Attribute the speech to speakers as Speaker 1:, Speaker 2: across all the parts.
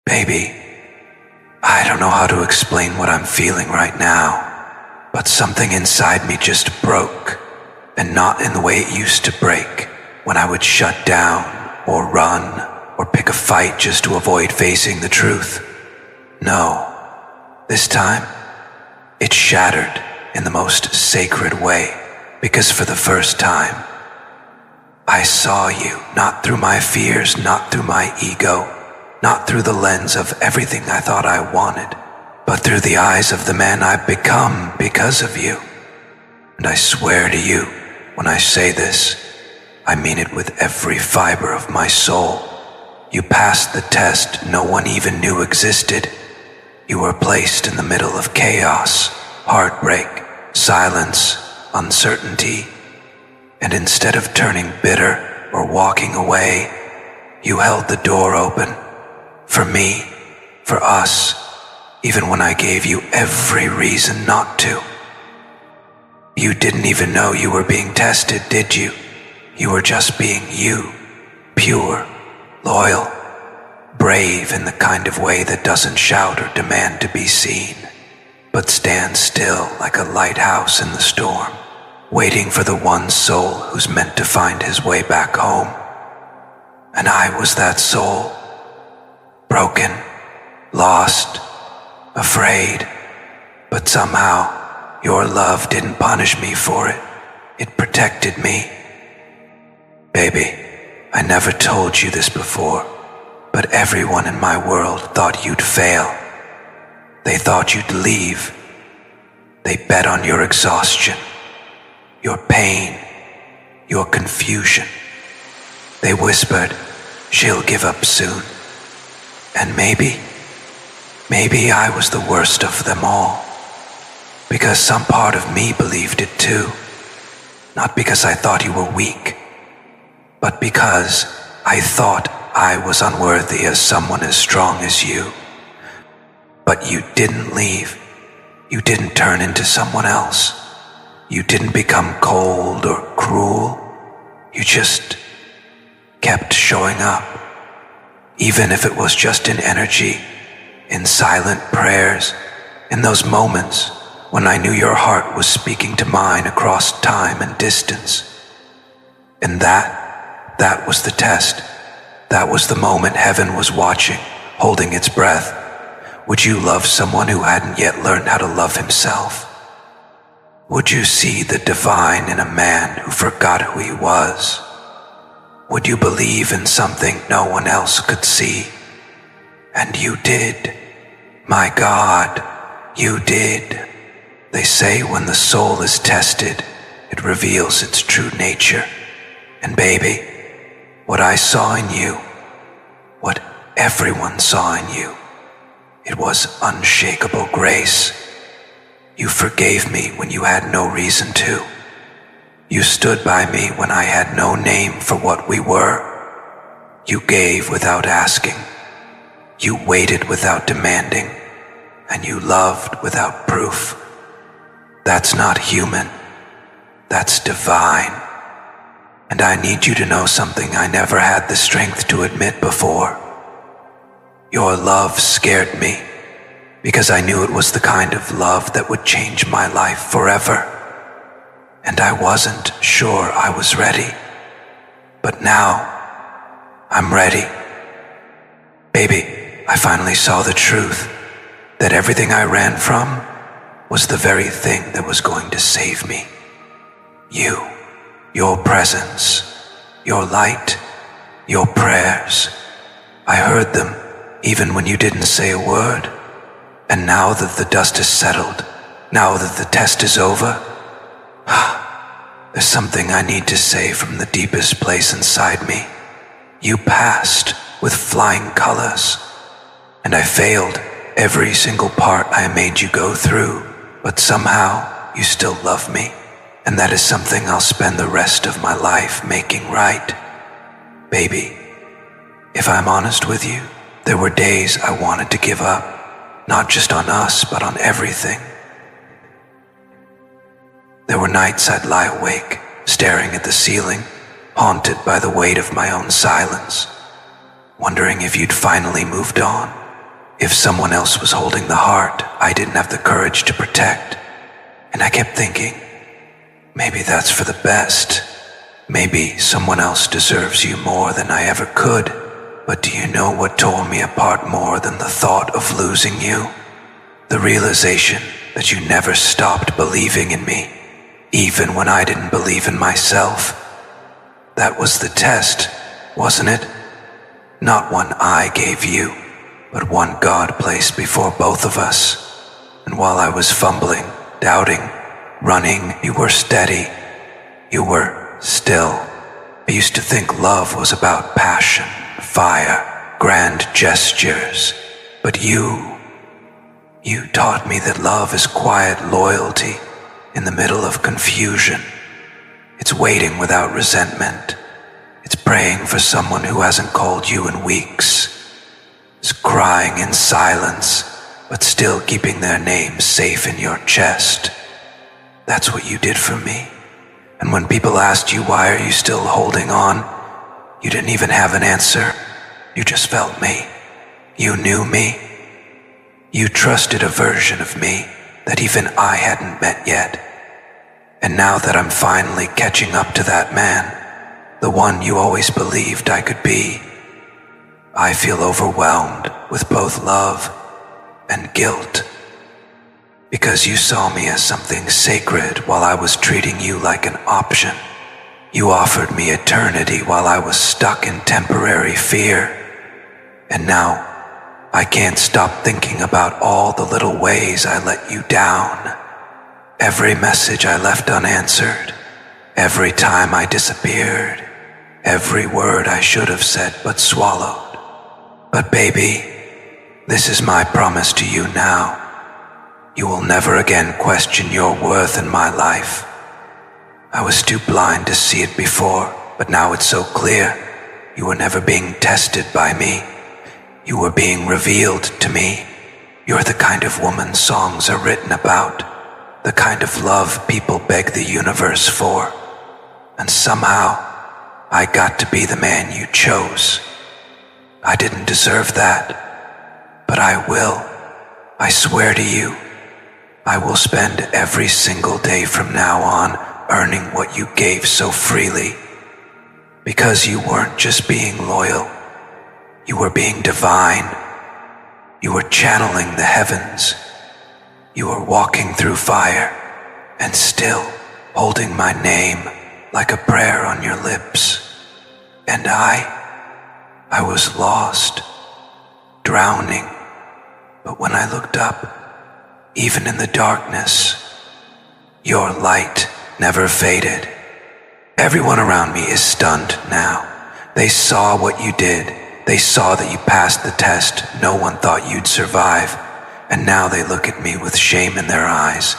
Speaker 1: Baby, I don't know how to explain what I'm feeling right now, but something inside me just broke, and not in the way it used to break when I would shut down or run or pick a fight just to avoid facing the truth. No, this time, it shattered in the most sacred way, because for the first time, I saw you, not through my fears, not through my ego, not through the lens of everything I thought I wanted, but through the eyes of the man I've become because of you. And I swear to you, when I say this, I mean it with every fiber of my soul. You passed the test no one even knew existed. You were placed in the middle of chaos, heartbreak, silence, uncertainty, and instead of turning bitter or walking away, you held the door open. For me, for us, even when I gave you every reason not to. You didn't even know you were being tested, did you? You were just being you, pure, loyal, brave in the kind of way that doesn't shout or demand to be seen, but stands still like a lighthouse in the storm, waiting for the one soul who's meant to find his way back home. And I was that soul. Broken, lost, afraid, but somehow your love didn't punish me for it. It protected me. Baby, I never told you this before, but everyone in my world thought you'd fail. They thought you'd leave. They bet on your exhaustion, your pain, your confusion. They whispered, she'll give up soon. And maybe I was the worst of them all, because some part of me believed it too, not because I thought you were weak, but because I thought I was unworthy as someone as strong as you. But you didn't leave. You didn't turn into someone else. You didn't become cold or cruel. You just kept showing up. Even if it was just in energy, in silent prayers, in those moments when I knew your heart was speaking to mine across time and distance. And that was the test. That was the moment heaven was watching, holding its breath. Would you love someone who hadn't yet learned how to love himself? Would you see the divine in a man who forgot who he was? Would you believe in something no one else could see? And you did. My God, you did. They say when the soul is tested, it reveals its true nature. And baby, what I saw in you, what everyone saw in you, it was unshakable grace. You forgave me when you had no reason to. You stood by me when I had no name for what we were. You gave without asking. You waited without demanding. And you loved without proof. That's not human. That's divine. And I need you to know something I never had the strength to admit before. Your love scared me, because I knew it was the kind of love that would change my life forever. And I wasn't sure I was ready. But now, I'm ready. Baby, I finally saw the truth, that everything I ran from was the very thing that was going to save me. You, your presence, your light, your prayers. I heard them even when you didn't say a word. And now that the dust has settled, now that the test is over, there's something I need to say from the deepest place inside me. You passed with flying colors, and I failed every single part I made you go through, but somehow you still love me, and that is something I'll spend the rest of my life making right. Baby, if I'm honest with you, there were days I wanted to give up, not just on us, but on everything. There were nights I'd lie awake, staring at the ceiling, haunted by the weight of my own silence, wondering if you'd finally moved on, If someone else was holding the heart I didn't have the courage to protect. And I kept thinking, maybe that's for the best. Maybe someone else deserves you more than I ever could. But do you know what tore me apart more than the thought of losing you? The realization that you never stopped believing in me, even when I didn't believe in myself. That was the test, wasn't it? Not one I gave you, but one God placed before both of us. And while I was fumbling, doubting, running, you were steady. You were still. I used to think love was about passion, fire, grand gestures. But you taught me that love is quiet loyalty in the middle of confusion. It's waiting without resentment. It's praying for someone who hasn't called you in weeks. It's crying in silence, but still keeping their name safe in your chest. That's what you did for me. And when people asked you why are you still holding on, you didn't even have an answer. You just felt me. You knew me. You trusted a version of me that even I hadn't met yet. And now that I'm finally catching up to that man, the one you always believed I could be, I feel overwhelmed with both love and guilt. Because you saw me as something sacred while I was treating you like an option. You offered me eternity while I was stuck in temporary fear. And now, I can't stop thinking about all the little ways I let you down. Every message I left unanswered. Every time I disappeared. Every word I should have said but swallowed. But baby, this is my promise to you now. You will never again question your worth in my life. I was too blind to see it before, but now it's so clear. You were never being tested by me. You were being revealed to me. You're the kind of woman songs are written about, the kind of love people beg the universe for. And somehow, I got to be the man you chose. I didn't deserve that, but I will. I swear to you, I will spend every single day from now on earning what you gave so freely. Because you weren't just being loyal. You were being divine. You were channeling the heavens. You were walking through fire and still holding my name like a prayer on your lips. And I was lost, drowning. But when I looked up, even in the darkness, your light never faded. Everyone around me is stunned now. They saw what you did. They saw that you passed the test no one thought you'd survive, and now they look at me with shame in their eyes,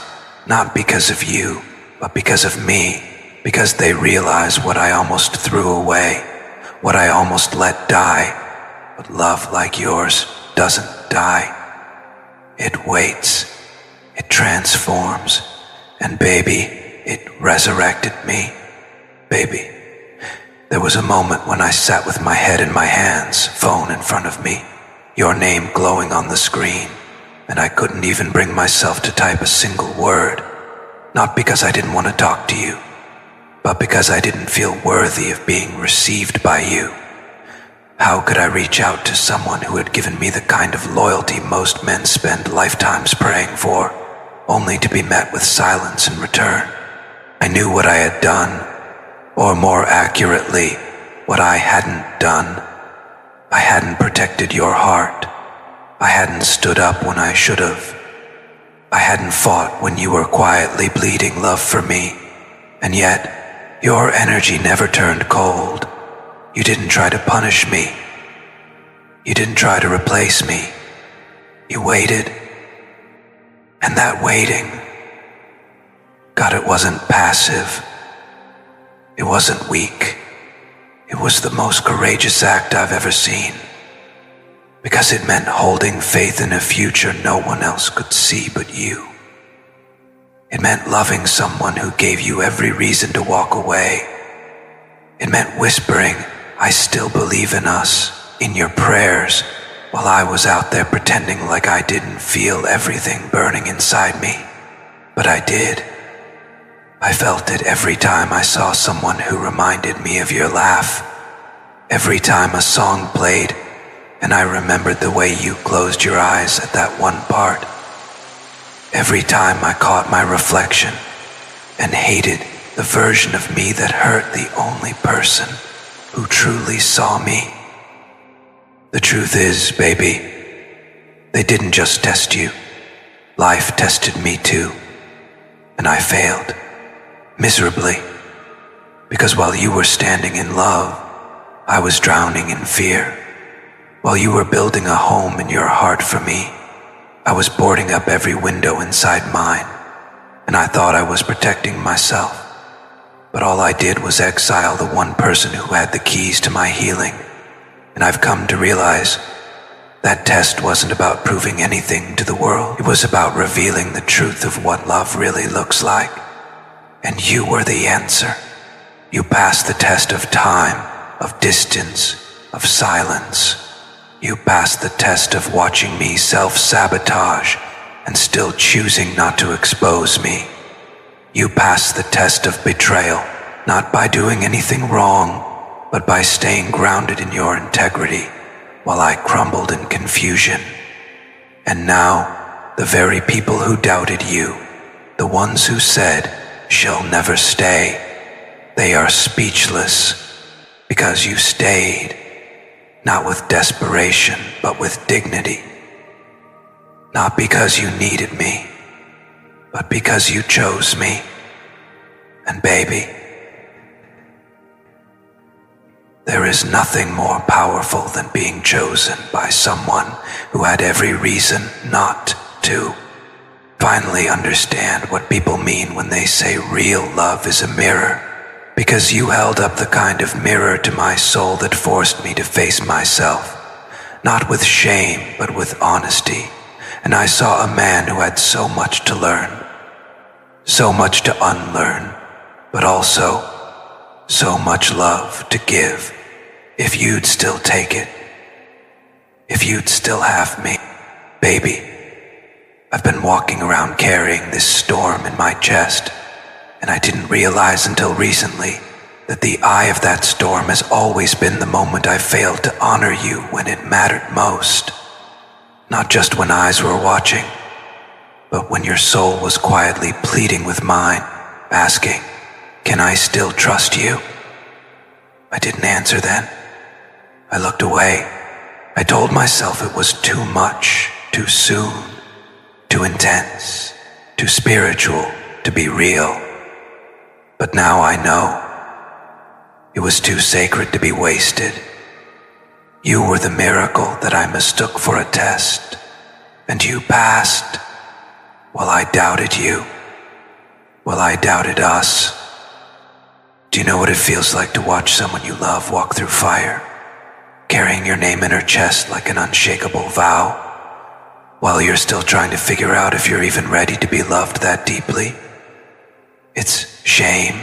Speaker 1: not because of you, but because of me, because they realize what I almost threw away, what I almost let die. But love like yours doesn't die. It waits, it transforms, and baby, it resurrected me. Baby, there was a moment when I sat with my head in my hands, phone in front of me, your name glowing on the screen, and I couldn't even bring myself to type a single word. Not because I didn't want to talk to you, but because I didn't feel worthy of being received by you. How could I reach out to someone who had given me the kind of loyalty most men spend lifetimes praying for, only to be met with silence in return? I knew what I had done, or more accurately, what I hadn't done. I hadn't protected your heart. I hadn't stood up when I should have. I hadn't fought when you were quietly bleeding love for me. And yet, your energy never turned cold. You didn't try to punish me. You didn't try to replace me. You waited. And that waiting, God, it wasn't passive. It wasn't weak. It was the most courageous act I've ever seen. Because it meant holding faith in a future no one else could see but you. It meant loving someone who gave you every reason to walk away. It meant whispering, I still believe in us, in your prayers, while I was out there pretending like I didn't feel everything burning inside me. But I did. I felt it every time I saw someone who reminded me of your laugh. Every time a song played, and I remembered the way you closed your eyes at that one part. Every time I caught my reflection and hated the version of me that hurt the only person who truly saw me. The truth is, baby, they didn't just test you. Life tested me too, and I failed, miserably, because while you were standing in love, I was drowning in fear. While you were building a home in your heart for me, I was boarding up every window inside mine, and I thought I was protecting myself. But all I did was exile the one person who had the keys to my healing, and I've come to realize that test wasn't about proving anything to the world. It was about revealing the truth of what love really looks like. And you were the answer. You passed the test of time, of distance, of silence. You passed the test of watching me self-sabotage and still choosing not to expose me. You passed the test of betrayal, not by doing anything wrong, but by staying grounded in your integrity while I crumbled in confusion. And now, the very people who doubted you, the ones who said, "She'll never stay," they are speechless because you stayed, not with desperation, but with dignity. Not because you needed me, but because you chose me. And baby, there is nothing more powerful than being chosen by someone who had every reason not to. Finally understand what people mean when they say real love is a mirror, because you held up the kind of mirror to my soul that forced me to face myself, not with shame, but with honesty. And I saw a man who had so much to learn, so much to unlearn, but also so much love to give. If you'd still take it, if you'd still have me, baby. I've been walking around carrying this storm in my chest, and I didn't realize until recently that the eye of that storm has always been the moment I failed to honor you when it mattered most. Not just when eyes were watching, but when your soul was quietly pleading with mine, asking, "Can I still trust you?" I didn't answer then. I looked away. I told myself it was too much, too soon, too intense, too spiritual to be real. But now I know. It was too sacred to be wasted. You were the miracle that I mistook for a test, and you passed while I doubted you, while I doubted us. Do you know what it feels like to watch someone you love walk through fire, carrying your name in her chest like an unshakable vow, while you're still trying to figure out if you're even ready to be loved that deeply? It's shame,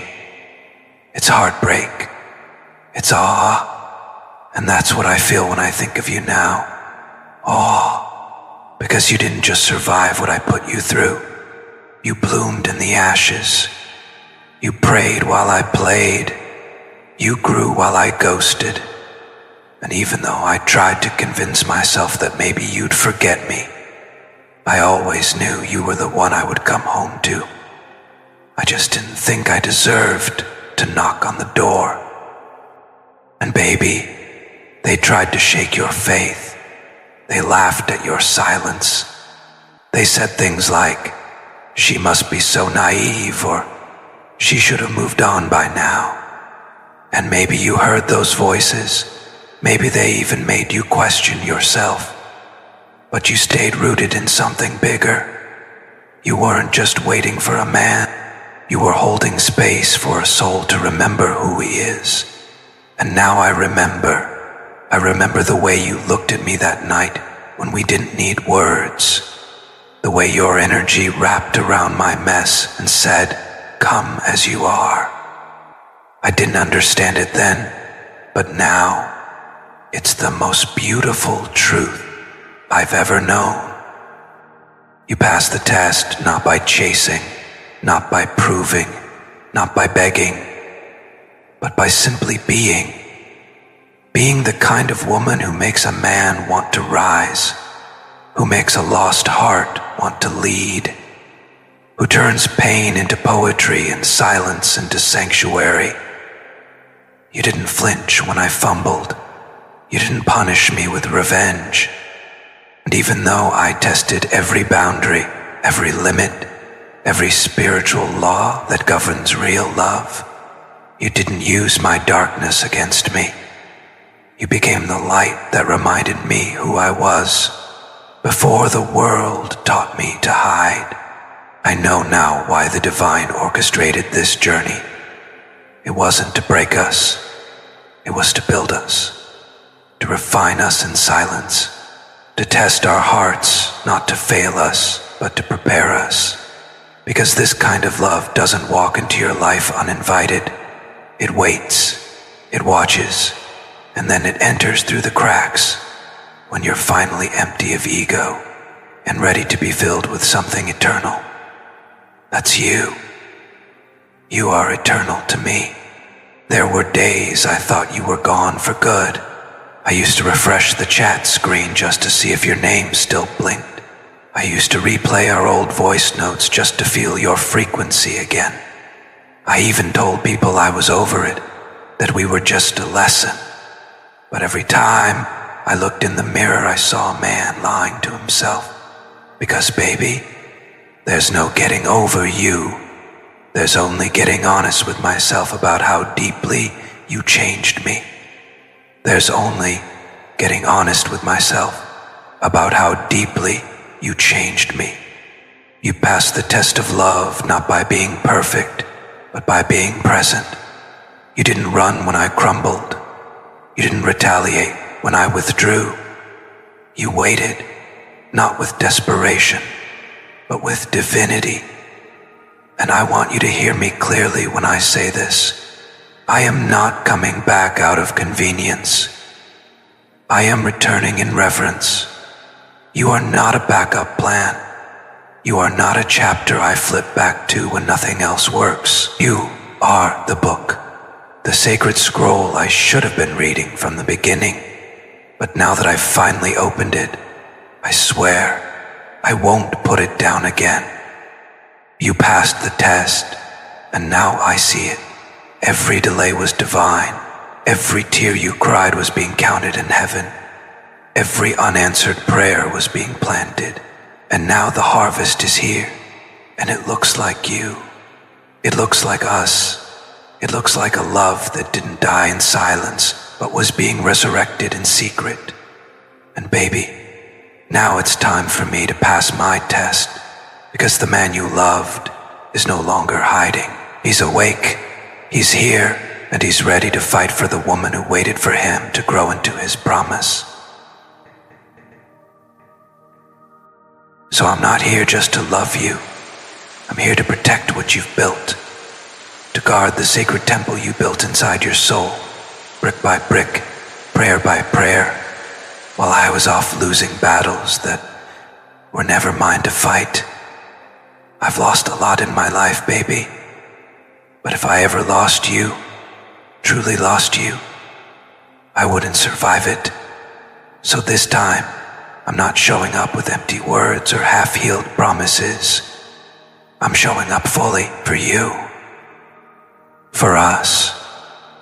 Speaker 1: it's heartbreak, it's awe, and that's what I feel when I think of you now. Awe, because you didn't just survive what I put you through. You bloomed in the ashes. You prayed while I played. You grew while I ghosted. And even though I tried to convince myself that maybe you'd forget me, I always knew you were the one I would come home to. I just didn't think I deserved to knock on the door. And baby, they tried to shake your faith. They laughed at your silence. They said things like, "She must be so naive," or "She should have moved on by now." And maybe you heard those voices. Maybe they even made you question yourself. But you stayed rooted in something bigger. You weren't just waiting for a man. You were holding space for a soul to remember who he is. And now I remember. I remember the way you looked at me that night when we didn't need words. The way your energy wrapped around my mess and said, "Come as you are." I didn't understand it then, but now it's the most beautiful truth I've ever known. You passed the test not by chasing, not by proving, not by begging, but by simply being. Being the kind of woman who makes a man want to rise, who makes a lost heart want to lead, who turns pain into poetry and silence into sanctuary. You didn't flinch when I fumbled. You didn't punish me with revenge. And even though I tested every boundary, every limit, every spiritual law that governs real love, you didn't use my darkness against me. You became the light that reminded me who I was before the world taught me to hide. I know now why the divine orchestrated this journey. It wasn't to break us. It was to build us, to refine us in silence, to test our hearts, not to fail us, but to prepare us. Because this kind of love doesn't walk into your life uninvited. It waits, it watches, and then it enters through the cracks when you're finally empty of ego and ready to be filled with something eternal. That's you. You are eternal to me. There were days I thought you were gone for good. I used to refresh the chat screen just to see if your name still blinked. I used to replay our old voice notes just to feel your frequency again. I even told people I was over it, that we were just a lesson. But every time I looked in the mirror, I saw a man lying to himself. Because, baby, there's no getting over you. There's only getting honest with myself about how deeply you changed me. There's only getting honest with myself about how deeply you changed me. You passed the test of love not by being perfect, but by being present. You didn't run when I crumbled. You didn't retaliate when I withdrew. You waited, not with desperation, but with divinity. And I want you to hear me clearly when I say this. I am not coming back out of convenience. I am returning in reverence. You are not a backup plan. You are not a chapter I flip back to when nothing else works. You are the book, the sacred scroll I should have been reading from the beginning. But now that I've finally opened it, I swear I won't put it down again. You passed the test, and now I see it. Every delay was divine. Every tear you cried was being counted in heaven. Every unanswered prayer was being planted. And now the harvest is here, and it looks like you. It looks like us. It looks like a love that didn't die in silence, but was being resurrected in secret. And baby, now it's time for me to pass my test, because the man you loved is no longer hiding. He's awake. He's here, and he's ready to fight for the woman who waited for him to grow into his promise. So I'm not here just to love you. I'm here to protect what you've built, to guard the sacred temple you built inside your soul, brick by brick, prayer by prayer, while I was off losing battles that were never mine to fight. I've lost a lot in my life, baby. But if I ever lost you, truly lost you, I wouldn't survive it. So this time, I'm not showing up with empty words or half-healed promises. I'm showing up fully for you, for us,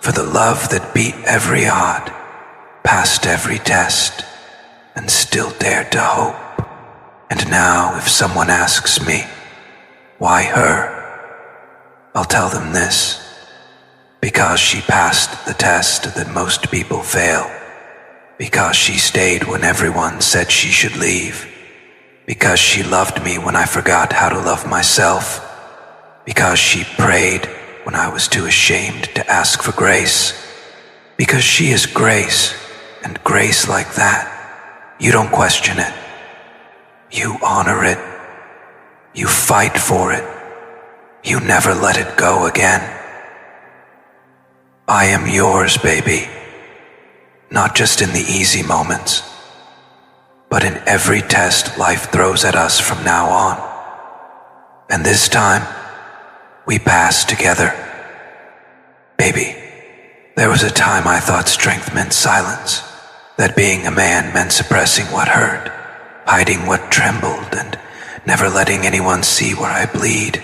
Speaker 1: for the love that beat every odd, passed every test, and still dared to hope. And now, if someone asks me, why her? I'll tell them this: because she passed the test that most people fail, because she stayed when everyone said she should leave, because she loved me when I forgot how to love myself, because she prayed when I was too ashamed to ask for grace, because she is grace, and grace like that, you don't question it. You honor it. You fight for it. You never let it go again. I am yours, baby. Not just in the easy moments, but in every test life throws at us from now on. And this time, we pass together. Baby, there was a time I thought strength meant silence, that being a man meant suppressing what hurt, hiding what trembled, and never letting anyone see where I bleed.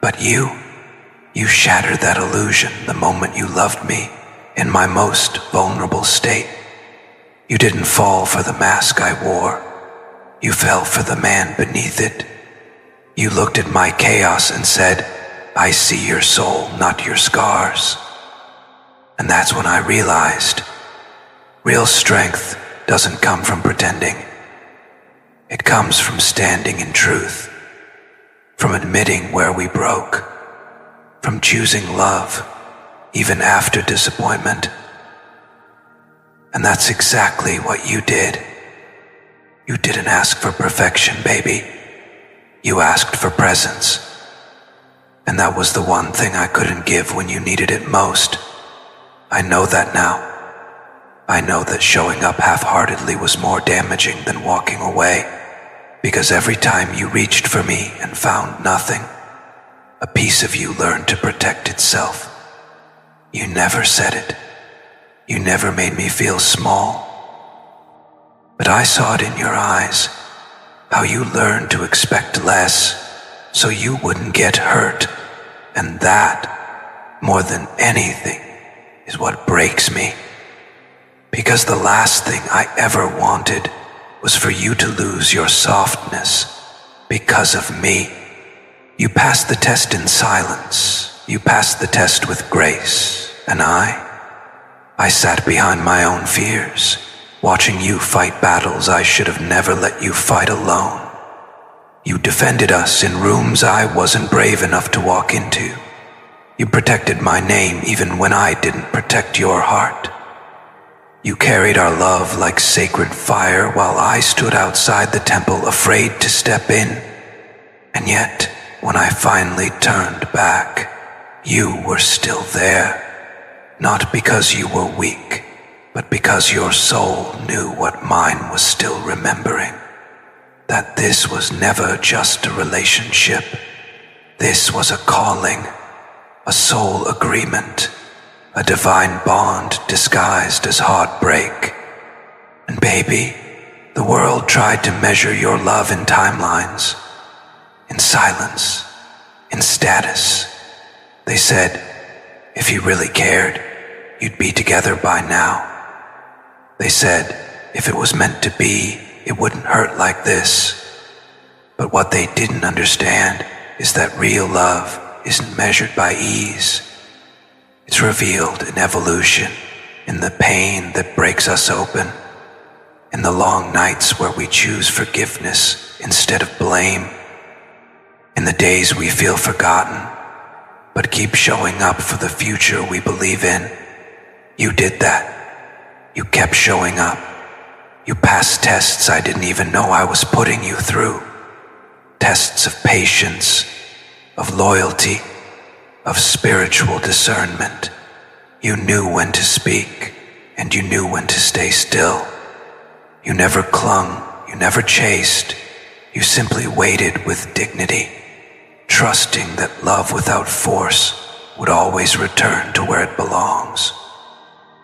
Speaker 1: But you shattered that illusion the moment you loved me in my most vulnerable state. You didn't fall for the mask I wore. You fell for the man beneath it. You looked at my chaos and said, I see your soul, not your scars. And that's when I realized, real strength doesn't come from pretending. It comes from standing in truth, from admitting where we broke, from choosing love, even after disappointment. And that's exactly what you did. You didn't ask for perfection, baby. You asked for presence. And that was the one thing I couldn't give when you needed it most. I know that now. I know that showing up half-heartedly was more damaging than walking away, because every time you reached for me and found nothing, a piece of you learned to protect itself. You never said it. You never made me feel small. But I saw it in your eyes, how you learned to expect less so you wouldn't get hurt. And that, more than anything, is what breaks me. Because the last thing I ever wanted was for you to lose your softness because of me. You passed the test in silence. You passed the test with grace. And I sat behind my own fears, watching you fight battles I should have never let you fight alone. You defended us in rooms I wasn't brave enough to walk into. You protected my name even when I didn't protect your heart. You carried our love like sacred fire while I stood outside the temple afraid to step in. And yet, when I finally turned back, you were still there. Not because you were weak, but because your soul knew what mine was still remembering. That this was never just a relationship. This was a calling, a soul agreement, a divine bond disguised as heartbreak. And baby, the world tried to measure your love in timelines, in silence, in status. They said, if you really cared, you'd be together by now. They said, if it was meant to be, it wouldn't hurt like this. But what they didn't understand is that real love isn't measured by ease. It's revealed in evolution, in the pain that breaks us open, in the long nights where we choose forgiveness instead of blame, in the days we feel forgotten, but keep showing up for the future we believe in. You did that. You kept showing up. You passed tests I didn't even know I was putting you through. Tests of patience, of loyalty, of spiritual discernment. You knew when to speak, and you knew when to stay still. You never clung, you never chased. You simply waited with dignity, trusting that love without force would always return to where it belongs.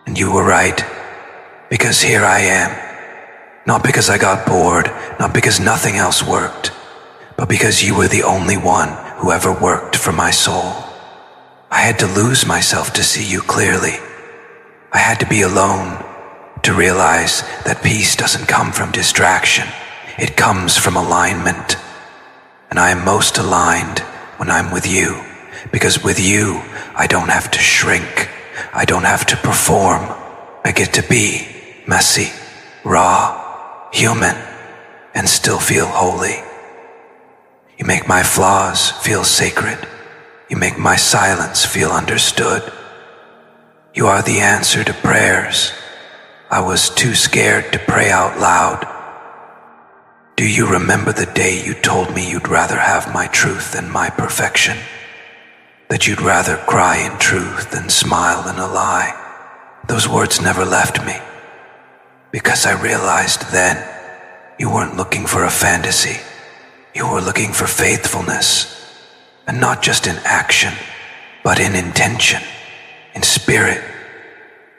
Speaker 1: And you were right, because here I am. Not because I got bored, not because nothing else worked, but because you were the only one who ever worked for my soul. I had to lose myself to see you clearly. I had to be alone to realize that peace doesn't come from distraction. It comes from alignment. And I am most aligned when I'm with you, because with you, I don't have to shrink. I don't have to perform. I get to be messy, raw, human, and still feel holy. You make my flaws feel sacred. You make my silence feel understood. You are the answer to prayers I was too scared to pray out loud. Do you remember the day you told me you'd rather have my truth than my perfection? That you'd rather cry in truth than smile in a lie? Those words never left me, because I realized then You weren't looking for a fantasy. You were looking for faithfulness. And not just in action, but in intention, in spirit,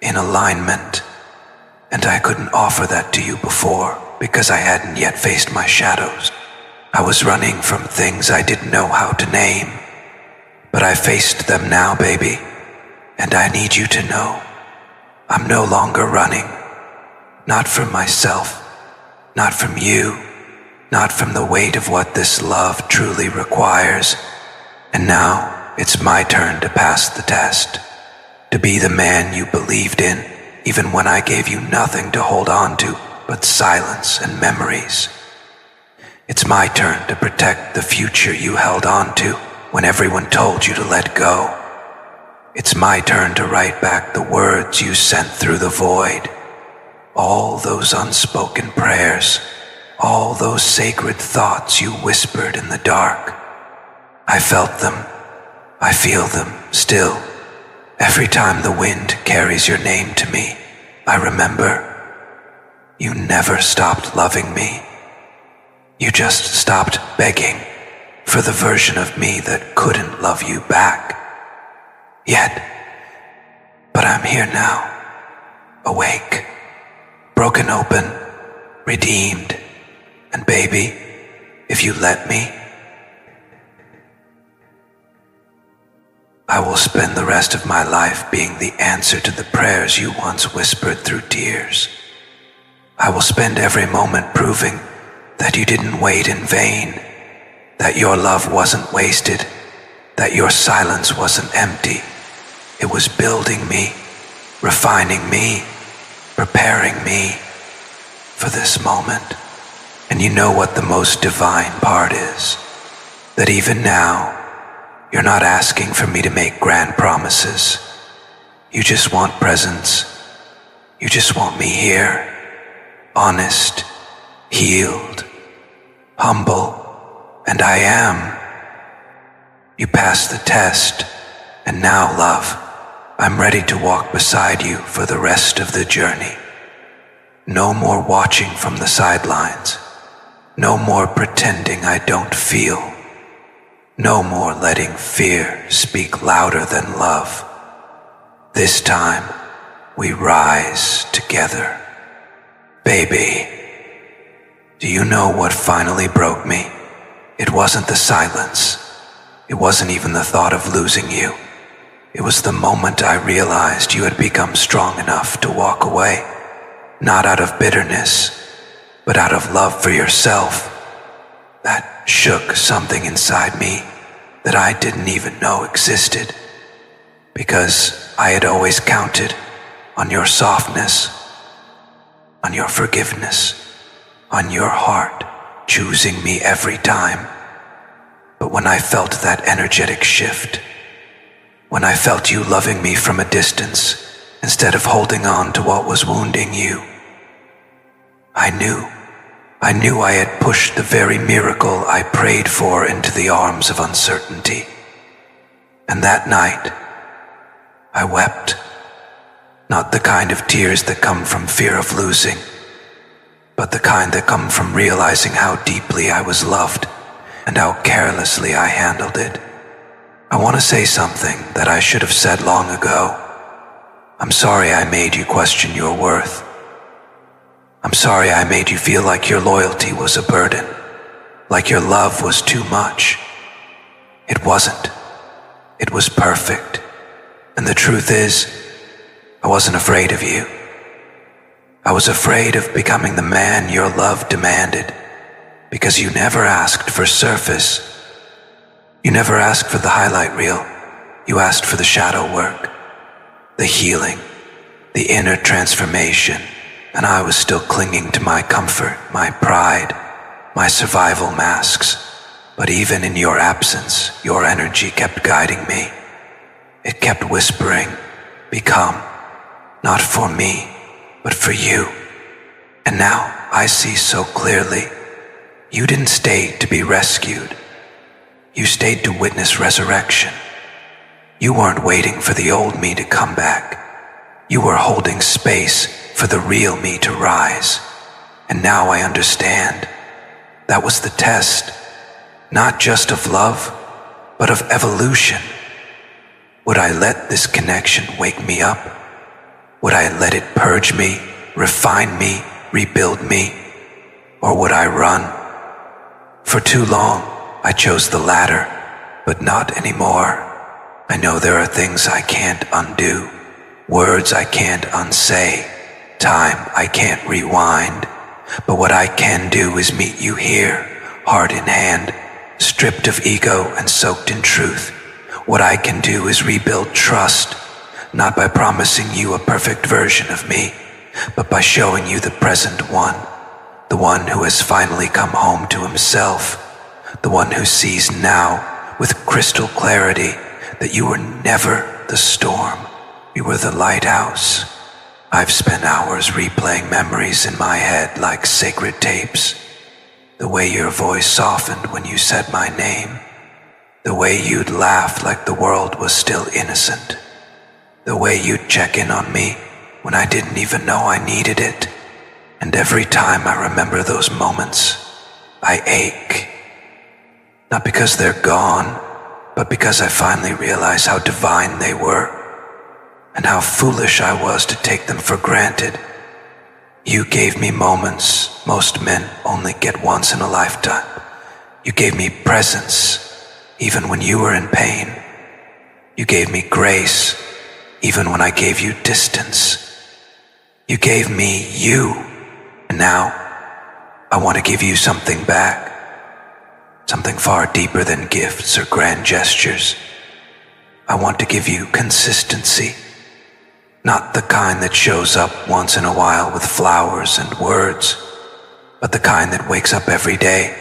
Speaker 1: in alignment. And I couldn't offer that to you before because I hadn't yet faced my shadows. I was running from things I didn't know how to name. But I faced them now, baby. And I need you to know I'm no longer running. Not from myself, not from you, not from the weight of what this love truly requires. And now it's my turn to pass the test, to be the man you believed in, even when I gave you nothing to hold on to but silence and memories. It's my turn to protect the future you held on to when everyone told you to let go. It's my turn to write back the words you sent through the void. All those unspoken prayers, all those sacred thoughts you whispered in the dark. I felt them. I feel them still. Every time the wind carries your name to me, I remember. You never stopped loving me. You just stopped begging for the version of me that couldn't love you back. Yet. But I'm here now, awake, broken open, redeemed. And baby, if you let me, I will spend the rest of my life being the answer to the prayers you once whispered through tears. I will spend every moment proving that you didn't wait in vain, that your love wasn't wasted, that your silence wasn't empty. It was building me, refining me, preparing me for this moment. And you know what the most divine part is? That even now, you're not asking for me to make grand promises. You just want presence. You just want me here, honest, healed, humble, and I am. You passed the test, and now, love, I'm ready to walk beside you for the rest of the journey. No more watching from the sidelines. No more pretending I don't feel. No more letting fear speak louder than love. This time, we rise together. Baby, do you know what finally broke me? It wasn't the silence. It wasn't even the thought of losing you. It was the moment I realized you had become strong enough to walk away, not out of bitterness, but out of love for yourself. That shook something inside me that I didn't even know existed, because I had always counted on your softness, on your forgiveness, on your heart choosing me every time. But when I felt that energetic shift, when I felt you loving me from a distance instead of holding on to what was wounding you, I knew I had pushed the very miracle I prayed for into the arms of uncertainty. And that night, I wept, not the kind of tears that come from fear of losing, but the kind that come from realizing how deeply I was loved and how carelessly I handled it. I want to say something that I should have said long ago. I'm sorry I made you question your worth. I'm sorry I made you feel like your loyalty was a burden, like your love was too much. It wasn't. It was perfect. And the truth is, I wasn't afraid of you. I was afraid of becoming the man your love demanded, because you never asked for surface. You never asked for the highlight reel. You asked for the shadow work, the healing, the inner transformation. And I was still clinging to my comfort, my pride, my survival masks. But even in your absence, your energy kept guiding me. It kept whispering, become, not for me, but for you. And now I see so clearly, you didn't stay to be rescued. You stayed to witness resurrection. You weren't waiting for the old me to come back. You were holding space for the real me to rise. And now I understand. That was the test, not just of love, but of evolution. Would I let this connection wake me up? Would I let it purge me, refine me, rebuild me? Or would I run? For too long, I chose the latter, but not anymore. I know there are things I can't undo, words I can't unsay, time I can't rewind. But what I can do is meet you here, heart in hand, stripped of ego and soaked in truth. What I can do is rebuild trust, not by promising you a perfect version of me, but by showing you the present one, the one who has finally come home to himself, the one who sees now with crystal clarity that you were never the storm, you were the lighthouse. I've spent hours replaying memories in my head like sacred tapes. The way your voice softened when you said my name. The way you'd laugh like the world was still innocent. The way you'd check in on me when I didn't even know I needed it. And every time I remember those moments, I ache. Not because they're gone, but because I finally realize how divine they were, and how foolish I was to take them for granted. You gave me moments most men only get once in a lifetime. You gave me presence, even when you were in pain. You gave me grace, even when I gave you distance. You gave me you, and now I want to give you something back. Something far deeper than gifts or grand gestures. I want to give you consistency. Not the kind that shows up once in a while with flowers and words, but the kind that wakes up every day,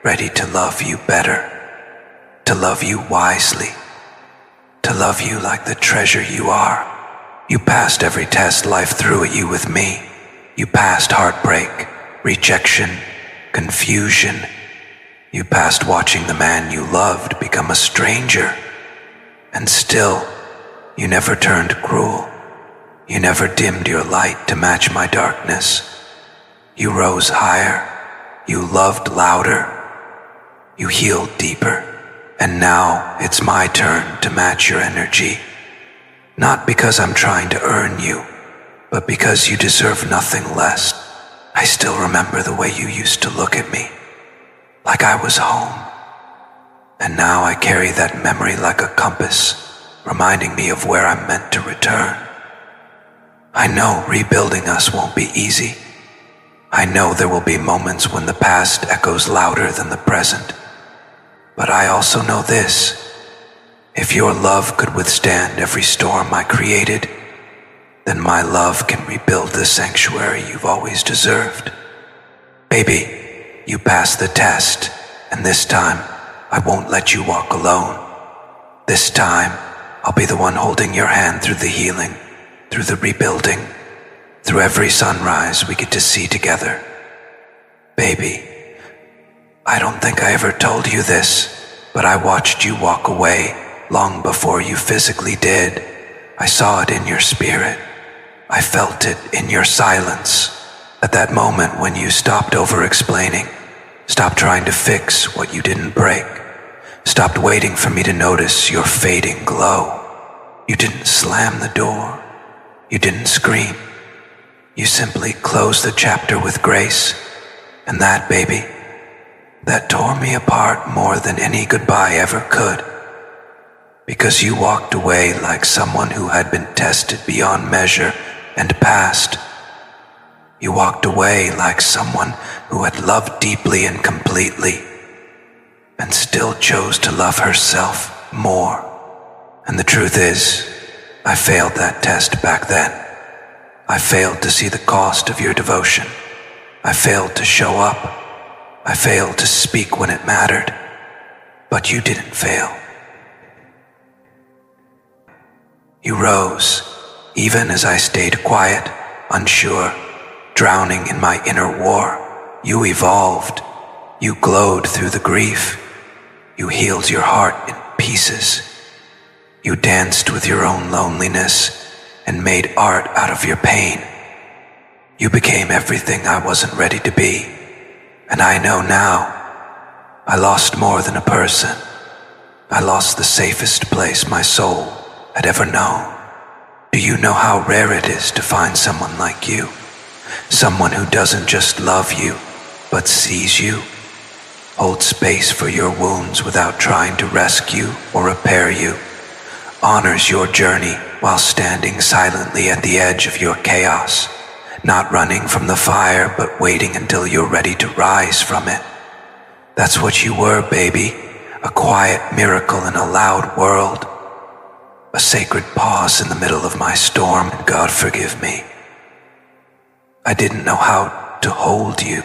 Speaker 1: ready to love you better, to love you wisely, to love you like the treasure you are. You passed every test life threw at you with me. You passed heartbreak, rejection, confusion. You passed watching the man you loved become a stranger. And still, you never turned cruel. You never dimmed your light to match my darkness. You rose higher. You loved louder. You healed deeper. And now it's my turn to match your energy. Not because I'm trying to earn you, but because you deserve nothing less. I still remember the way you used to look at me, like I was home. And now I carry that memory like a compass, reminding me of where I'm meant to return. I know rebuilding us won't be easy. I know there will be moments when the past echoes louder than the present. But I also know this: if your love could withstand every storm I created, then my love can rebuild the sanctuary you've always deserved. Baby, you passed the test, and this time I won't let you walk alone. This time I'll be the one holding your hand through the healing, through the rebuilding, through every sunrise we get to see together. Baby, I don't think I ever told you this, but I watched you walk away long before you physically did. I saw it in your spirit. I felt it in your silence. At that moment when you stopped over-explaining, stopped trying to fix what you didn't break, stopped waiting for me to notice your fading glow. You didn't slam the door. You didn't scream. You simply closed the chapter with grace. And that, baby, that tore me apart more than any goodbye ever could. Because you walked away like someone who had been tested beyond measure and passed. You walked away like someone who had loved deeply and completely, and still chose to love herself more. And the truth is, I failed that test back then. I failed to see the cost of your devotion. I failed to show up. I failed to speak when it mattered. But you didn't fail. You rose, even as I stayed quiet, unsure, drowning in my inner war. You evolved. You glowed through the grief. You healed your heart in pieces. You danced with your own loneliness and made art out of your pain. You became everything I wasn't ready to be. And I know now, I lost more than a person. I lost the safest place my soul had ever known. Do you know how rare it is to find someone like you? Someone who doesn't just love you, but sees you, holds space for your wounds without trying to rescue or repair you, honors your journey while standing silently at the edge of your chaos, not running from the fire but waiting until you're ready to rise from it. That's what you were, baby, a quiet miracle in a loud world, a sacred pause in the middle of my storm, and God forgive me. I didn't know how to hold you,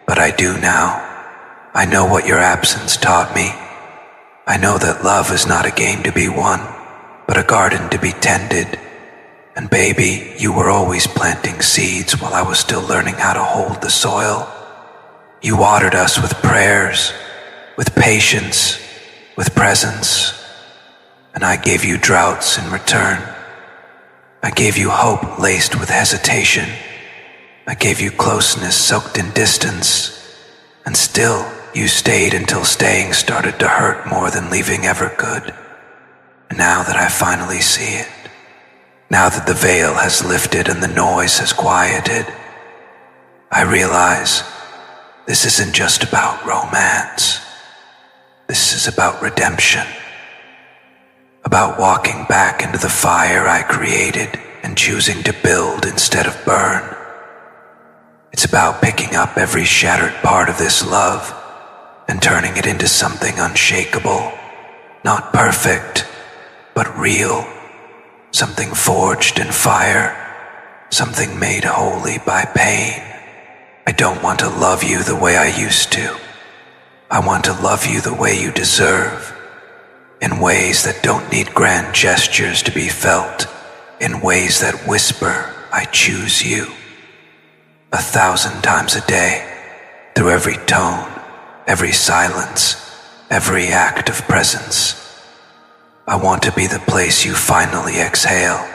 Speaker 1: but I do now. I know what your absence taught me. I know that love is not a game to be won, but a garden to be tended. And baby, you were always planting seeds while I was still learning how to hold the soil. You watered us with prayers, with patience, with presence, and I gave you droughts in return. I gave you hope laced with hesitation. I gave you closeness soaked in distance, and still you stayed until staying started to hurt more than leaving ever could. And now that I finally see it, now that the veil has lifted and the noise has quieted, I realize this isn't just about romance. This is about redemption, about walking back into the fire I created and choosing to build instead of burn. It's about picking up every shattered part of this love and turning it into something unshakable, not perfect, but real, something forged in fire, something made holy by pain. I don't want to love you the way I used to. I want to love you the way you deserve, in ways that don't need grand gestures to be felt, in ways that whisper, I choose you. 1,000 times a day, through every tone, every silence, every act of presence. I want to be the place you finally exhale,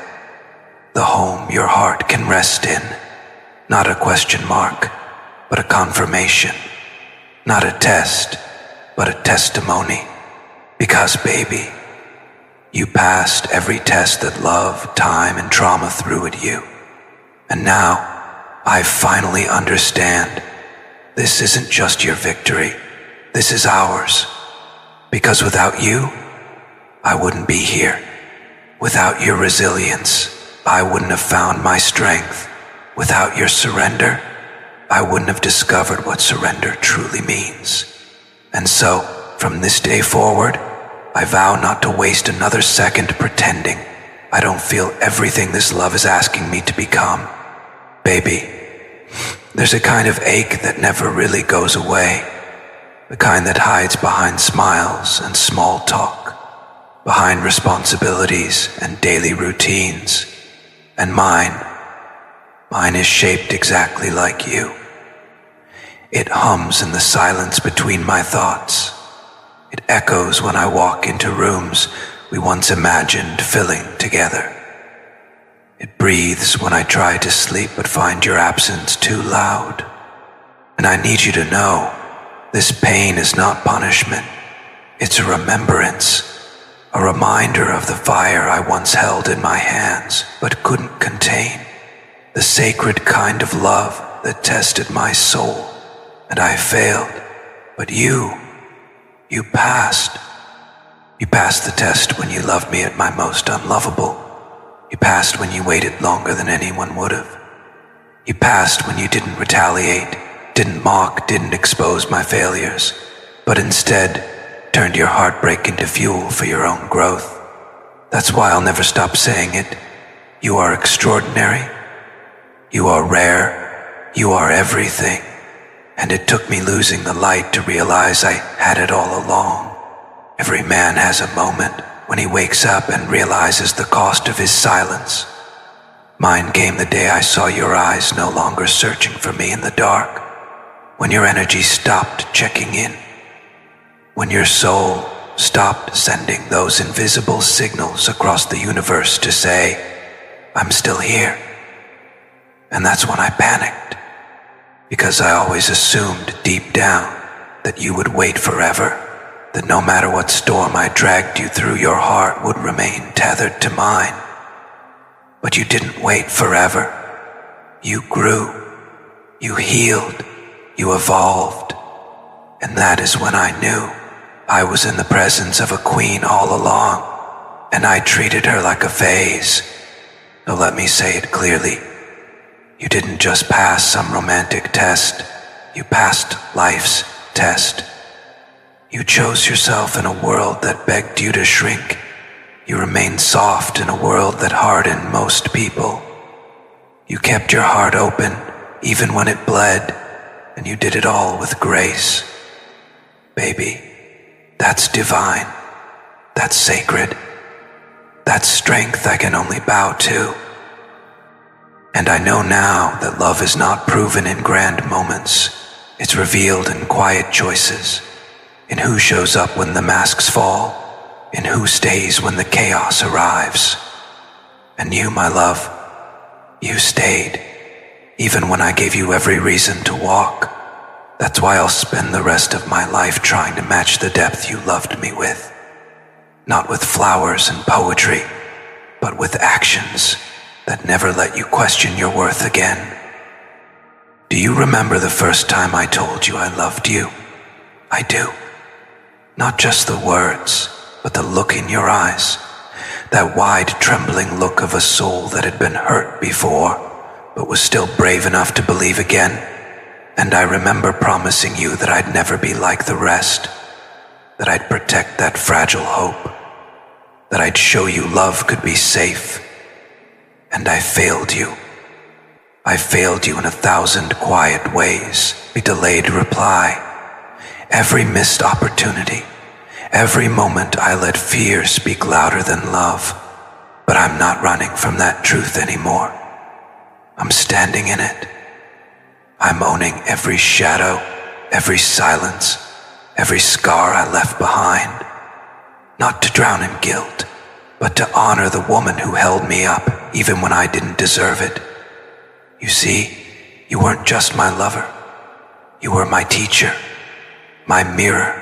Speaker 1: the home your heart can rest in, not a question mark, but a confirmation, not a test, but a testimony. Because, baby, you passed every test that love, time, and trauma threw at you. And now, I finally understand. This isn't just your victory. This is ours. Because without you, I wouldn't be here. Without your resilience, I wouldn't have found my strength. Without your surrender, I wouldn't have discovered what surrender truly means. And so, from this day forward, I vow not to waste another second pretending I don't feel everything this love is asking me to become. Baby, there's a kind of ache that never really goes away, the kind that hides behind smiles and small talk, behind responsibilities and daily routines. And mine is shaped exactly like you. It hums in the silence between my thoughts. It echoes when I walk into rooms we once imagined filling together. It breathes when I try to sleep but find your absence too loud. And I need you to know, this pain is not punishment. It's a remembrance, a reminder of the fire I once held in my hands but couldn't contain. The sacred kind of love that tested my soul, and I failed. But you passed. You passed the test when you loved me at my most unlovable. You passed when you waited longer than anyone would have. You passed when you didn't retaliate, didn't mock, didn't expose my failures, but instead turned your heartbreak into fuel for your own growth. That's why I'll never stop saying it. You are extraordinary. You are rare. You are everything. And it took me losing the light to realize I had it all along. Every man has a moment when he wakes up and realizes the cost of his silence. Mine came the day I saw your eyes no longer searching for me in the dark, when your energy stopped checking in, when your soul stopped sending those invisible signals across the universe to say, I'm still here. And that's when I panicked, because I always assumed deep down that you would wait forever, that no matter what storm I dragged you through, your heart would remain tethered to mine. But you didn't wait forever. You grew, you healed, you evolved. And that is when I knew I was in the presence of a queen all along, and I treated her like a vase. Now let me say it clearly. You didn't just pass some romantic test. You passed life's test. You chose yourself in a world that begged you to shrink. You remained soft in a world that hardened most people. You kept your heart open even when it bled, and you did it all with grace. Baby, that's divine. That's sacred. That's strength I can only bow to. And I know now that love is not proven in grand moments. It's revealed in quiet choices, in who shows up when the masks fall, in who stays when the chaos arrives. And you, my love, you stayed, even when I gave you every reason to walk. That's why I'll spend the rest of my life trying to match the depth you loved me with. Not with flowers and poetry, but with actions that never let you question your worth again. Do you remember the first time I told you I loved you? I do. Not just the words, but the look in your eyes. That wide, trembling look of a soul that had been hurt before, but was still brave enough to believe again. And I remember promising you that I'd never be like the rest, that I'd protect that fragile hope, that I'd show you love could be safe. And I failed you. I failed you in 1,000 quiet ways, a delayed reply. Every missed opportunity, every moment I let fear speak louder than love. But I'm not running from that truth anymore. I'm standing in it. I'm owning every shadow, every silence, every scar I left behind. Not to drown in guilt, but to honor the woman who held me up even when I didn't deserve it. You see, you weren't just my lover. You were my teacher, my mirror,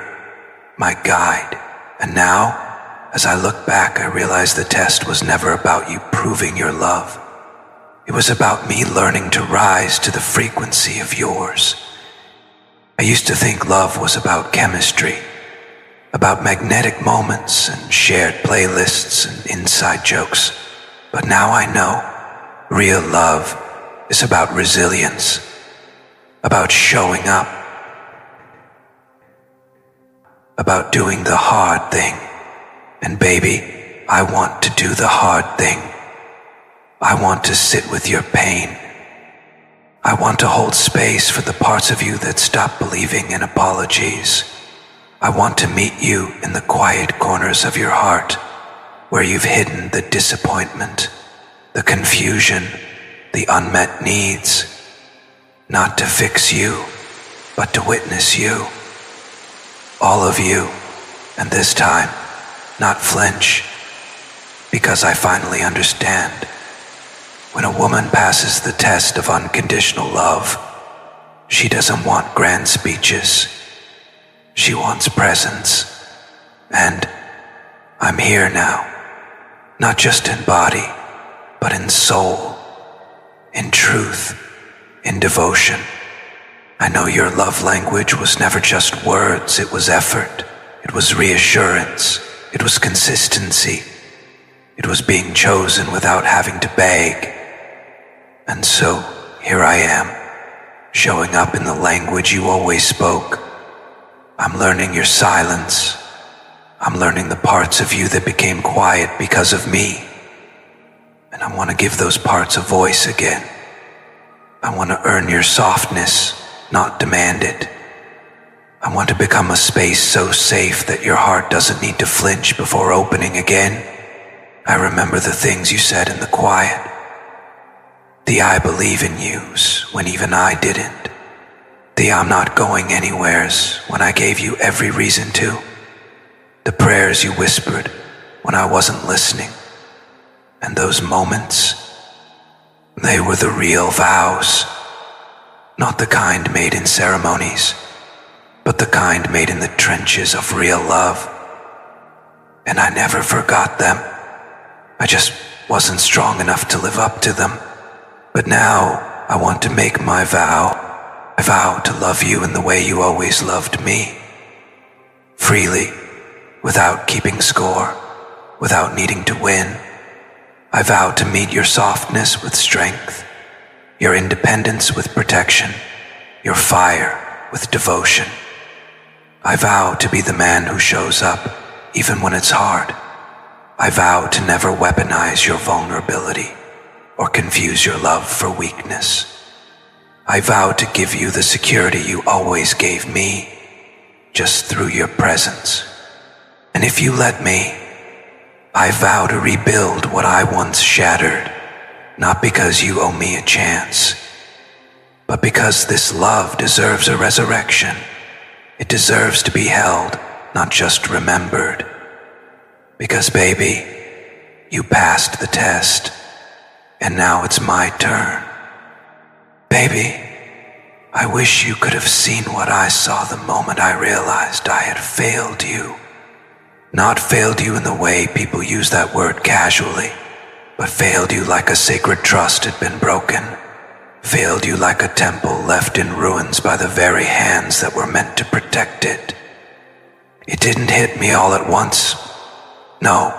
Speaker 1: my guide. And now, as I look back, I realize the test was never about you proving your love. It was about me learning to rise to the frequency of yours. I used to think love was about chemistry, about magnetic moments and shared playlists and inside jokes. But now I know real love is about resilience, about showing up, about doing the hard thing. And baby, I want to do the hard thing. I want to sit with your pain. I want to hold space for the parts of you that stop believing in apologies. I want to meet you in the quiet corners of your heart, where you've hidden the disappointment, the confusion, the unmet needs. Not to fix you, but to witness you. All of you, and this time, not flinch, because I finally understand. When a woman passes the test of unconditional love, she doesn't want grand speeches. She wants presence. And I'm here now, not just in body, but in soul, in truth, in devotion. I know your love language was never just words, it was effort, it was reassurance, it was consistency, it was being chosen without having to beg. And so, here I am, showing up in the language you always spoke. I'm learning your silence. I'm learning the parts of you that became quiet because of me. And I want to give those parts a voice again. I want to earn your softness, not demand it. I want to become a space so safe that your heart doesn't need to flinch before opening again. I remember the things you said in the quiet. The I believe in yous when even I didn't. The I'm not going anywheres when I gave you every reason to. The prayers you whispered when I wasn't listening. And those moments They were the real vows, not the kind made in ceremonies, but the kind made in the trenches of real love. And I never forgot them. I just wasn't strong enough to live up to them. But now I want to make my vow. I vow to love you in the way you always loved me. Freely, without keeping score, without needing to win. I vow to meet your softness with strength, your independence with protection, your fire with devotion. I vow to be the man who shows up, even when it's hard. I vow to never weaponize your vulnerability or confuse your love for weakness. I vow to give you the security you always gave me, just through your presence. And if you let me, I vow to rebuild what I once shattered, not because you owe me a chance, but because this love deserves a resurrection. It deserves to be held, not just remembered. Because baby, you passed the test, and now it's my turn. Baby, I wish you could have seen what I saw the moment I realized I had failed you. Not failed you in the way people use that word casually, but failed you like a sacred trust had been broken. Failed you like a temple left in ruins by the very hands that were meant to protect it. It didn't hit me all at once. No,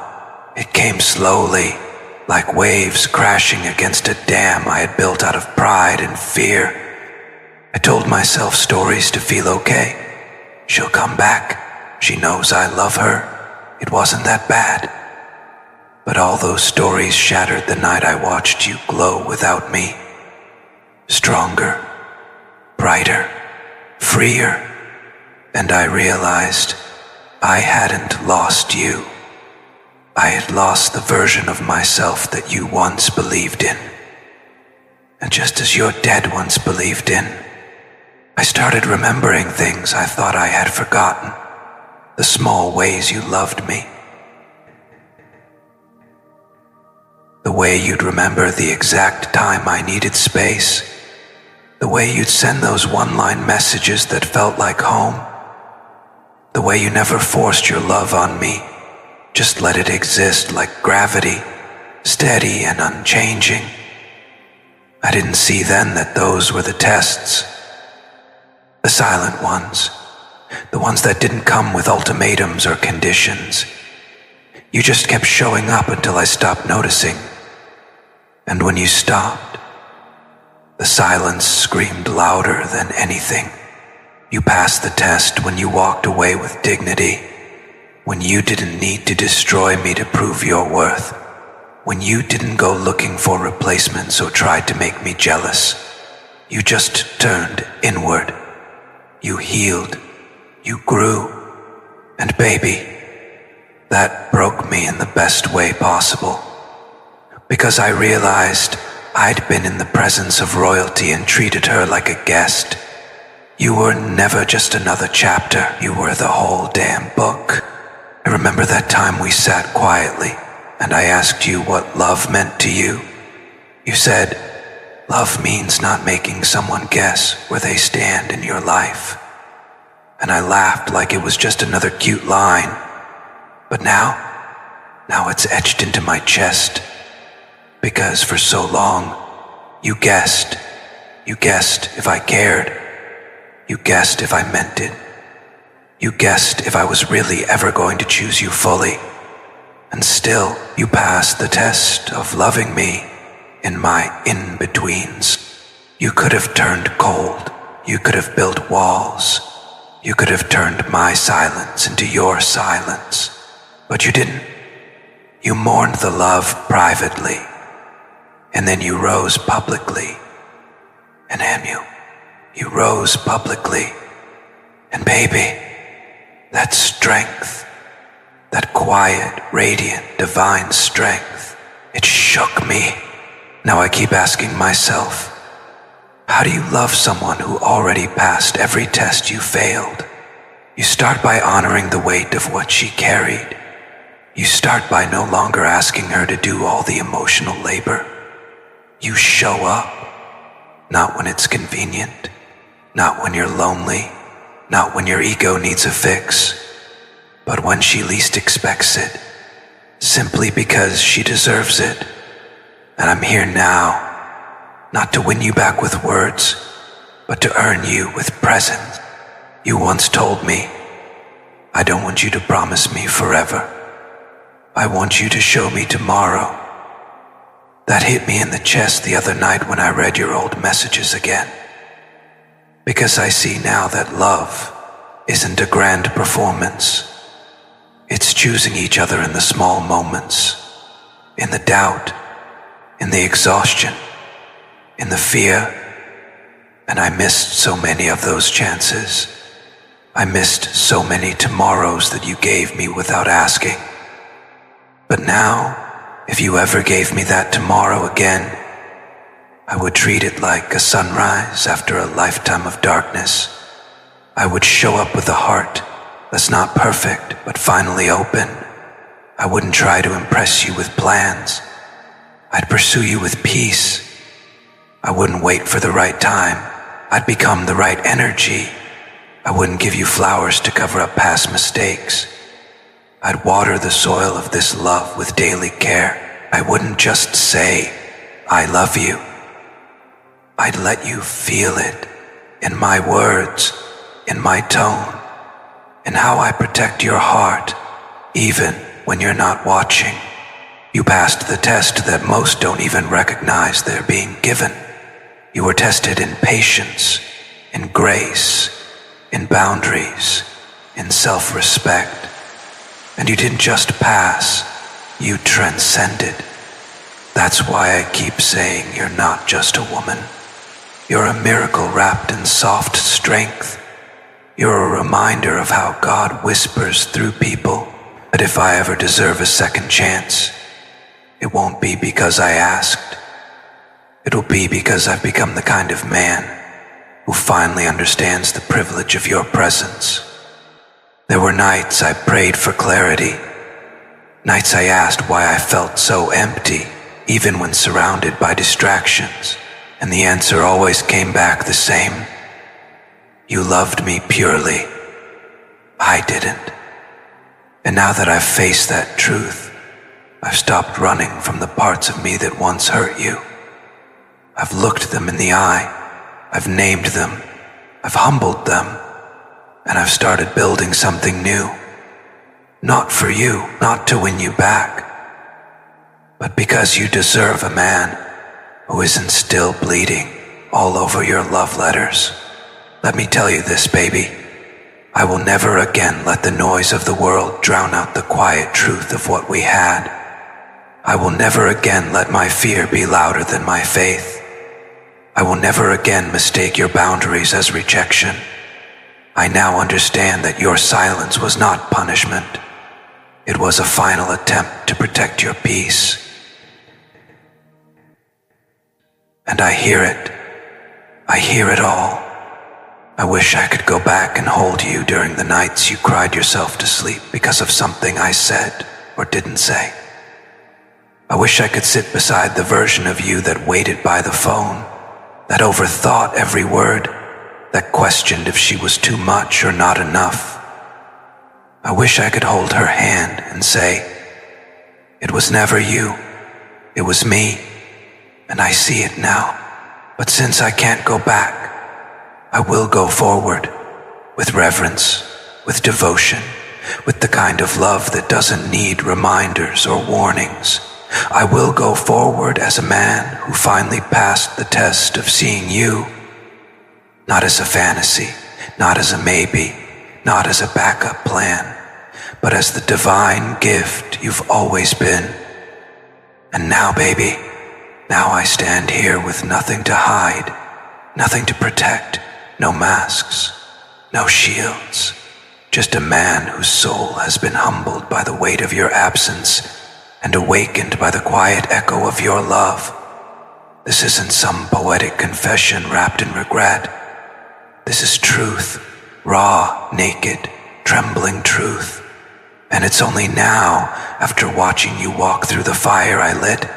Speaker 1: it came slowly, like waves crashing against a dam I had built out of pride and fear. I told myself stories to feel okay. She'll come back. She knows I love her. It wasn't that bad. But all those stories shattered the night I watched you glow without me. Stronger, brighter, freer. And I realized I hadn't lost you. I had lost the version of myself that you once believed in. And just as your dead once believed in, I started remembering things I thought I had forgotten. The small ways you loved me. The way you'd remember the exact time I needed space. The way you'd send those one-line messages that felt like home. The way you never forced your love on me. Just let it exist like gravity, steady and unchanging. I didn't see then that those were the tests. The silent ones. The ones that didn't come with ultimatums or conditions. You just kept showing up until I stopped noticing. And when you stopped, the silence screamed louder than anything. You passed the test when you walked away with dignity. When you didn't need to destroy me to prove your worth. When you didn't go looking for replacements or tried to make me jealous. You just turned inward. You healed. You grew. And baby, that broke me in the best way possible. Because I realized I'd been in the presence of royalty and treated her like a guest. You were never just another chapter. You were the whole damn book. I remember that time we sat quietly and I asked you what love meant to you. You said, love means not making someone guess where they stand in your life. And I laughed like it was just another cute line. But now it's etched into my chest. Because for so long, you guessed if I cared. You guessed if I meant it. You guessed if I was really ever going to choose you fully. And still, you passed the test of loving me in my in-betweens. You could have turned cold. You could have built walls. You could have turned my silence into your silence. But you didn't. You mourned the love privately. And then you rose publicly. And Emu, you rose publicly. And baby, that strength, that quiet, radiant, divine strength, it shook me. Now I keep asking myself, how do you love someone who already passed every test you failed? You start by honoring the weight of what she carried. You start by no longer asking her to do all the emotional labor. You show up, not when it's convenient, not when you're lonely, not when your ego needs a fix, but when she least expects it, simply because she deserves it. And I'm here now, not to win you back with words, but to earn you with presence. You once told me, I don't want you to promise me forever. I want you to show me tomorrow. That hit me in the chest the other night when I read your old messages again. Because I see now that love isn't a grand performance. It's choosing each other in the small moments, in the doubt, in the exhaustion, in the fear. And I missed so many of those chances. I missed so many tomorrows that you gave me without asking. But now, if you ever gave me that tomorrow again, I would treat it like a sunrise after a lifetime of darkness. I would show up with a heart that's not perfect, but finally open. I wouldn't try to impress you with plans. I'd pursue you with peace. I wouldn't wait for the right time. I'd become the right energy. I wouldn't give you flowers to cover up past mistakes. I'd water the soil of this love with daily care. I wouldn't just say, I love you. I'd let you feel it in my words, in my tone, in how I protect your heart, even when you're not watching. You passed the test that most don't even recognize they're being given. You were tested in patience, in grace, in boundaries, in self-respect. And you didn't just pass, you transcended. That's why I keep saying you're not just a woman. You're a miracle wrapped in soft strength. You're a reminder of how God whispers through people that if I ever deserve a second chance, it won't be because I asked. It'll be because I've become the kind of man who finally understands the privilege of your presence. There were nights I prayed for clarity, nights I asked why I felt so empty, even when surrounded by distractions, and the answer always came back the same. You loved me purely. I didn't. And now that I've faced that truth, I've stopped running from the parts of me that once hurt you. I've looked them in the eye. I've named them. I've humbled them. And I've started building something new. Not for you, not to win you back, but because you deserve a man who isn't still bleeding all over your love letters. Let me tell you this, baby. I will never again let the noise of the world drown out the quiet truth of what we had. I will never again let my fear be louder than my faith. I will never again mistake your boundaries as rejection. I now understand that your silence was not punishment. It was a final attempt to protect your peace. And I hear it. I hear it all. I wish I could go back and hold you during the nights you cried yourself to sleep because of something I said or didn't say. I wish I could sit beside the version of you that waited by the phone, that overthought every word, that questioned if she was too much or not enough. I wish I could hold her hand and say, it was never you, it was me, and I see it now. But since I can't go back, I will go forward with reverence, with devotion, with the kind of love that doesn't need reminders or warnings. I will go forward as a man who finally passed the test of seeing you, not as a fantasy, not as a maybe, not as a backup plan, but as the divine gift you've always been. And now, baby, now I stand here with nothing to hide, nothing to protect, no masks, no shields, just a man whose soul has been humbled by the weight of your absence and awakened by the quiet echo of your love. This isn't some poetic confession wrapped in regret. This is truth, raw, naked, trembling truth. And it's only now, after watching you walk through the fire I lit,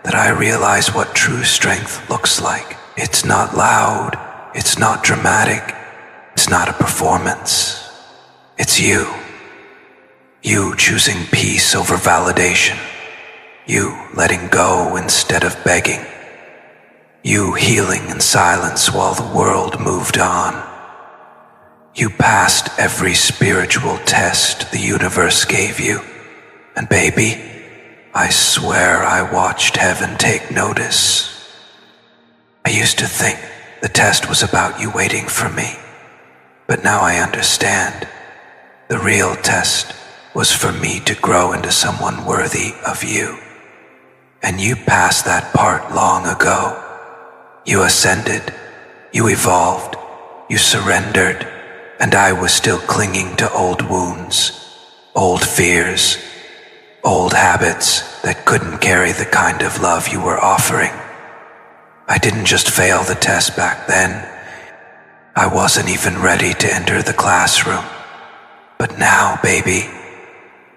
Speaker 1: that I realize what true strength looks like. It's not loud, it's not dramatic, it's not a performance. It's you. You choosing peace over validation. You letting go instead of begging. You healing in silence while the world moved on. You passed every spiritual test the universe gave you. And baby, I swear I watched heaven take notice. I used to think the test was about you waiting for me, but now I understand. The real test was for me to grow into someone worthy of you. And you passed that part long ago. You ascended, you evolved, you surrendered, and I was still clinging to old wounds, old fears, old habits that couldn't carry the kind of love you were offering. I didn't just fail the test back then. I wasn't even ready to enter the classroom. But now, baby,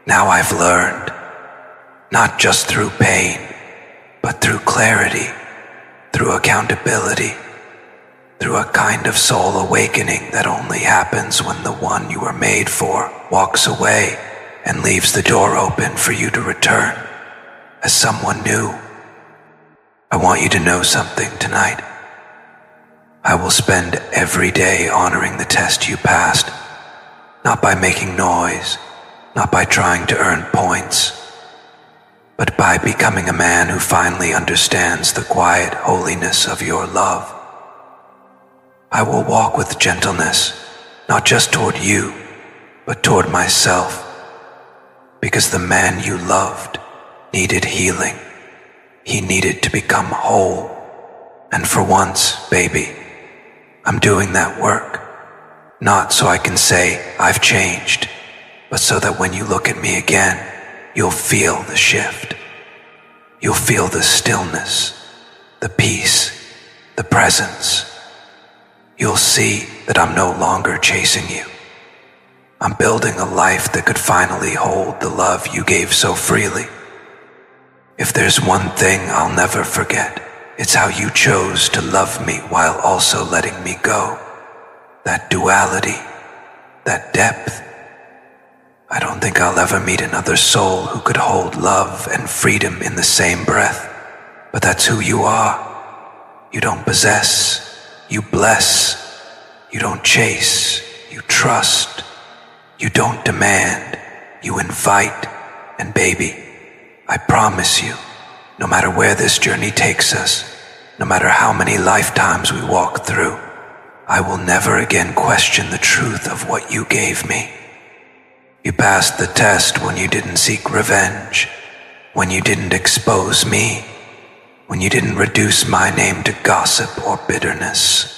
Speaker 1: now I've learned, not just through pain, but through clarity, through accountability, through a kind of soul awakening that only happens when the one you were made for walks away and leaves the door open for you to return as someone new. I want you to know something tonight. I will spend every day honoring the test you passed, not by making noise, not by trying to earn points, but by becoming a man who finally understands the quiet holiness of your love. I will walk with gentleness, not just toward you, but toward myself, because the man you loved needed healing. He needed to become whole. And for once, baby, I'm doing that work, not so I can say I've changed, but so that when you look at me again, you'll feel the shift. You'll feel the stillness, the peace, the presence. You'll see that I'm no longer chasing you. I'm building a life that could finally hold the love you gave so freely. If there's one thing I'll never forget, it's how you chose to love me while also letting me go. That duality, that depth. I don't think I'll ever meet another soul who could hold love and freedom in the same breath. But that's who you are. You don't possess, you bless. You don't chase, you trust. You don't demand, you invite. And baby, I promise you, no matter where this journey takes us, no matter how many lifetimes we walk through, I will never again question the truth of what you gave me. You passed the test when you didn't seek revenge, when you didn't expose me, when you didn't reduce my name to gossip or bitterness.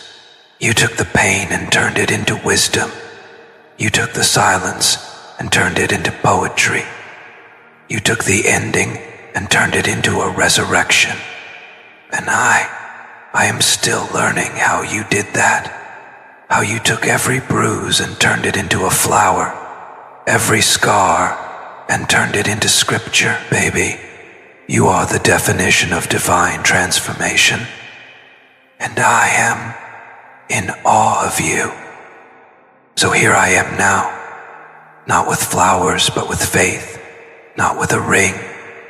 Speaker 1: You took the pain and turned it into wisdom. You took the silence and turned it into poetry. You took the ending and turned it into a resurrection. And I am still learning how you did that. How you took every bruise and turned it into a flower, every scar and turned it into scripture, baby. You are the definition of divine transformation. And I am in awe of you. So here I am now, not with flowers, but with faith, not with a ring,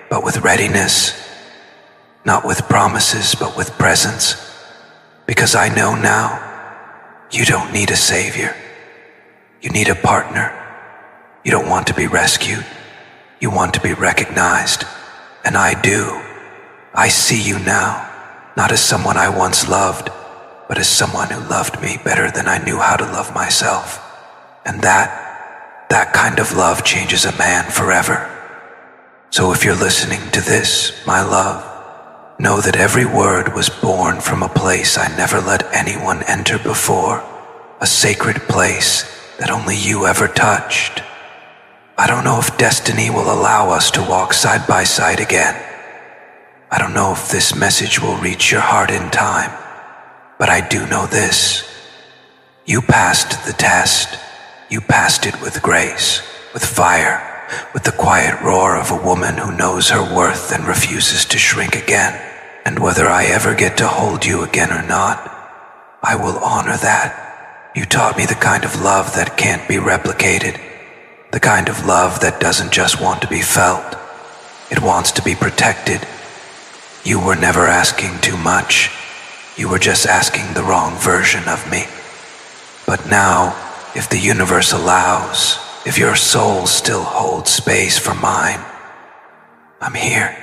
Speaker 1: but with readiness, not with promises, but with presence, because I know now you don't need a savior. You need a partner. You don't want to be rescued. You want to be recognized. And I do. I see you now, not as someone I once loved, but as someone who loved me better than I knew how to love myself. And that kind of love changes a man forever. So if you're listening to this, my love, know that every word was born from a place I never let anyone enter before, a sacred place that only you ever touched. I don't know if destiny will allow us to walk side by side again. I don't know if this message will reach your heart in time, but I do know this. You passed the test. You passed it with grace, with fire, with the quiet roar of a woman who knows her worth and refuses to shrink again. And whether I ever get to hold you again or not, I will honor that. You taught me the kind of love that can't be replicated, the kind of love that doesn't just want to be felt, it wants to be protected. You were never asking too much. You were just asking the wrong version of me. But now, if the universe allows, if your soul still holds space for mine, I'm here.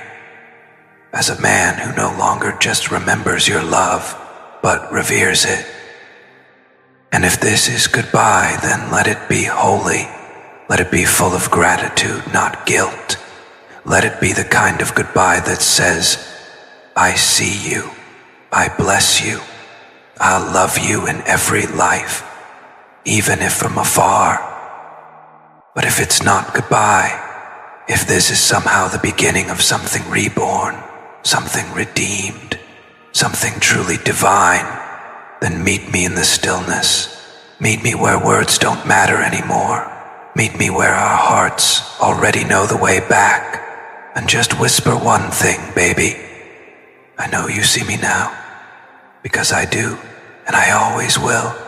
Speaker 1: As a man who no longer just remembers your love, but reveres it. And if this is goodbye, then let it be holy. Let it be full of gratitude, not guilt. Let it be the kind of goodbye that says, I see you, I bless you, I love you in every life, even if from afar. But if it's not goodbye, if this is somehow the beginning of something reborn, something redeemed, something truly divine, then meet me in the stillness. Meet me where words don't matter anymore. Meet me where our hearts already know the way back. And just whisper one thing, baby. I know you see me now, because I do, and I always will.